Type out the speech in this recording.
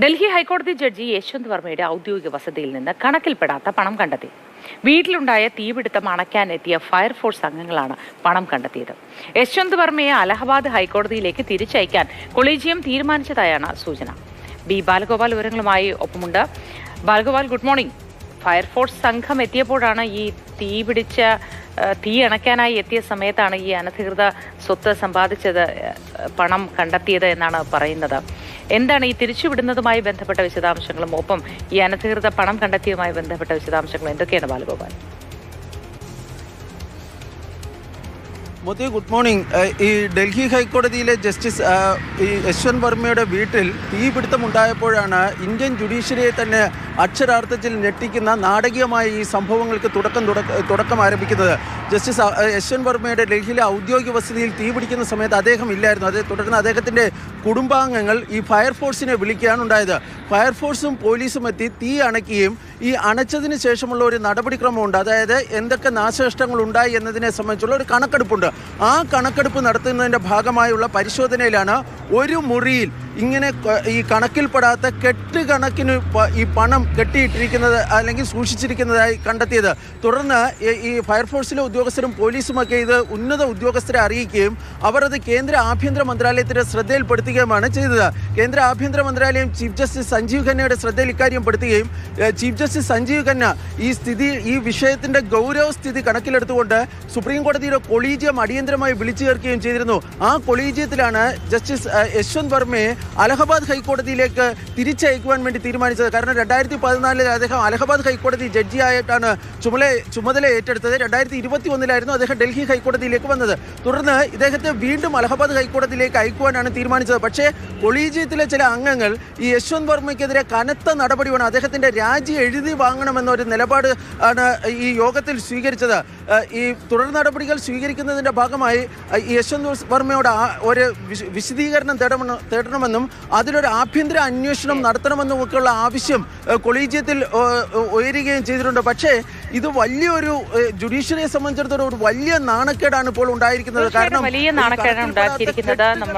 ഡൽഹി ഹൈക്കോടതി ജഡ്ജി യശ്വന്ത് വർമ്മയുടെ ഔദ്യോഗിക വസതിയിൽ നിന്ന് കണക്കിൽപ്പെടാത്ത പണം കണ്ടെത്തി. വീട്ടിലുണ്ടായ തീപിടുത്തം അണയ്ക്കാൻ എത്തിയ ഫയർഫോഴ്സ് അംഗങ്ങളാണ് പണം കണ്ടെത്തിയത്. യശ്വന്ത് വർമ്മയെ അലഹബാദ് ഹൈക്കോടതിയിലേക്ക് തിരിച്ചയക്കാൻ കൊളീജിയം തീരുമാനിച്ചതായാണ് സൂചന. ബി ബാലഗോപാൽ വിവരങ്ങളുമായി ഒപ്പമുണ്ട്. Balagopal, good morning. ഫയർഫോഴ്സ് സംഘം എത്തിയപ്പോഴാണ് ഈ തീ അണയ്ക്കാനായി എത്തിയ സമയത്താണ് ഈ അനധികൃത സ്വത്ത് സമ്പാദിച്ചത്, പണം കണ്ടെത്തിയത് എന്നാണ് പറയുന്നത്. എന്താണ് ഈ തിരിച്ചുവിടുന്നതുമായി ബന്ധപ്പെട്ട വിശദാംശങ്ങളും ഒപ്പം ഈ അനധികൃത പണം കണ്ടെത്തിയതുമായി ബന്ധപ്പെട്ട വിശദാംശങ്ങളും എന്തൊക്കെയാണ് ബാലഗോപാൽ? Modi, good morning. ഈ ഡൽഹി ഹൈക്കോടതിയിലെ ജസ്റ്റിസ് യശ്വന്ത് വർമ്മയുടെ വീട്ടിൽ തീപിടുത്തമുണ്ടായപ്പോഴാണ് ഇന്ത്യൻ ജുഡീഷ്യറിയെ തന്നെ അക്ഷരാർത്ഥത്തിൽ ഞെട്ടിക്കുന്ന നാടകീയമായ ഈ സംഭവങ്ങൾക്ക് തുടക്കം ആരംഭിക്കുന്നത്. ജസ്റ്റിസ് യശ്വന്ത് വർമ്മയുടെ ഡൽഹിയിലെ ഔദ്യോഗിക വസതിയിൽ തീപിടിക്കുന്ന സമയത്ത് അദ്ദേഹം ഇല്ലായിരുന്നു. അതേ തുടർന്ന് അദ്ദേഹത്തിൻ്റെ കുടുംബാംഗങ്ങൾ ഈ ഫയർഫോഴ്സിനെ വിളിക്കുകയാണ് ഉണ്ടായത്. ഫയർഫോഴ്സും പോലീസും എത്തി തീ അണയ്ക്കുകയും ഈ അണച്ചതിന് ശേഷമുള്ള ഒരു നടപടിക്രമമുണ്ട്. അതായത് എന്തൊക്കെ നാശനഷ്ടങ്ങൾ ഉണ്ടായി എന്നതിനെ സംബന്ധിച്ചുള്ള ഒരു കണക്കെടുപ്പുണ്ട്. ആ കണക്കെടുപ്പ് നടത്തുന്നതിൻ്റെ ഭാഗമായുള്ള പരിശോധനയിലാണ് ഒരു മുറിയിൽ ഇങ്ങനെ ഈ കണക്കിൽപ്പെടാത്ത കെട്ടുകണക്കിന് ഈ പണം കെട്ടിയിട്ടിരിക്കുന്നത് അല്ലെങ്കിൽ സൂക്ഷിച്ചിരിക്കുന്നതായി കണ്ടെത്തിയത്. തുടർന്ന് ഈ ഫയർഫോഴ്സിലെ ഉദ്യോഗസ്ഥരും പോലീസുമൊക്കെ ഇത് ഉന്നത ഉദ്യോഗസ്ഥരെ അറിയിക്കുകയും അവർ അത് കേന്ദ്ര ആഭ്യന്തര മന്ത്രാലയത്തിൻ്റെ ശ്രദ്ധയിൽപ്പെടുത്തുകയുമാണ് ചെയ്തത്. കേന്ദ്ര ആഭ്യന്തര മന്ത്രാലയം ചീഫ് ജസ്റ്റിസ് സഞ്ജീവ് ഖന്നയുടെ ശ്രദ്ധയിൽ ഇക്കാര്യം പെടുത്തുകയും ചീഫ് ജസ്റ്റിസ് സഞ്ജീവ് ഖന്ന ഈ വിഷയത്തിൻ്റെ ഗൗരവസ്ഥിതി കണക്കിലെടുത്തുകൊണ്ട് സുപ്രീം കോടതിയുടെ കൊളീജിയം അടിയന്തരമായി വിളിച്ചു ചേർക്കുകയും ചെയ്തിരുന്നു. ആ കൊളീജിയത്തിലാണ് ജസ്റ്റിസ് യശ്വന്ത് വർമ്മയെ അലഹബാദ് ഹൈക്കോടതിയിലേക്ക് തിരിച്ചയക്കുവാൻ വേണ്ടി തീരുമാനിച്ചത്. കാരണം 2014 അദ്ദേഹം അലഹബാദ് ഹൈക്കോടതി ജഡ്ജിയായിട്ടാണ് ചുമതല ഏറ്റെടുത്തത്. 2021 അദ്ദേഹം ഡൽഹി ഹൈക്കോടതിയിലേക്ക് വന്നത്. തുടർന്ന് ഇദ്ദേഹത്തെ വീണ്ടും അലഹബാദ് ഹൈക്കോടതിയിലേക്ക് അയക്കുവാനാണ് തീരുമാനിച്ചത്. പക്ഷേ കൊളീജിയത്തിലെ ചില അംഗങ്ങൾ ഈ യശ്വന്ത് വർമ്മയ്ക്കെതിരെ കനത്ത നടപടി വേണം, അദ്ദേഹത്തിൻ്റെ രാജി എഴുതി വാങ്ങണമെന്നൊരു നിലപാട് ആണ് ഈ യോഗത്തിൽ സ്വീകരിച്ചത്. ഈ തുടർ നടപടികൾ സ്വീകരിക്കുന്നതിൻ്റെ ഭാഗമായി ഈ യശ്വന്ത് വർമ്മയോട് ഒരു വിശദീകരണം തേടണമെന്നും അതിലൊരു ആഭ്യന്തര അന്വേഷണം നടത്തണമെന്നും ഒക്കെയുള്ള ആവശ്യം കൊളീജിയത്തിൽ ഉയരുകയും ചെയ്തിട്ടുണ്ട്. പക്ഷേ ഇത് വലിയൊരു ജുഡീഷ്യറിയെ സംബന്ധിച്ചിടത്തോളം ഒരു വലിയ നാണക്കേടാണ് ഇപ്പോൾ ഉണ്ടായിരിക്കുന്നത്. കാരണം വലിയ നാണക്കേടാണ് ഉണ്ടാക്കിയിരിക്കുന്നത്. നമ്മൾ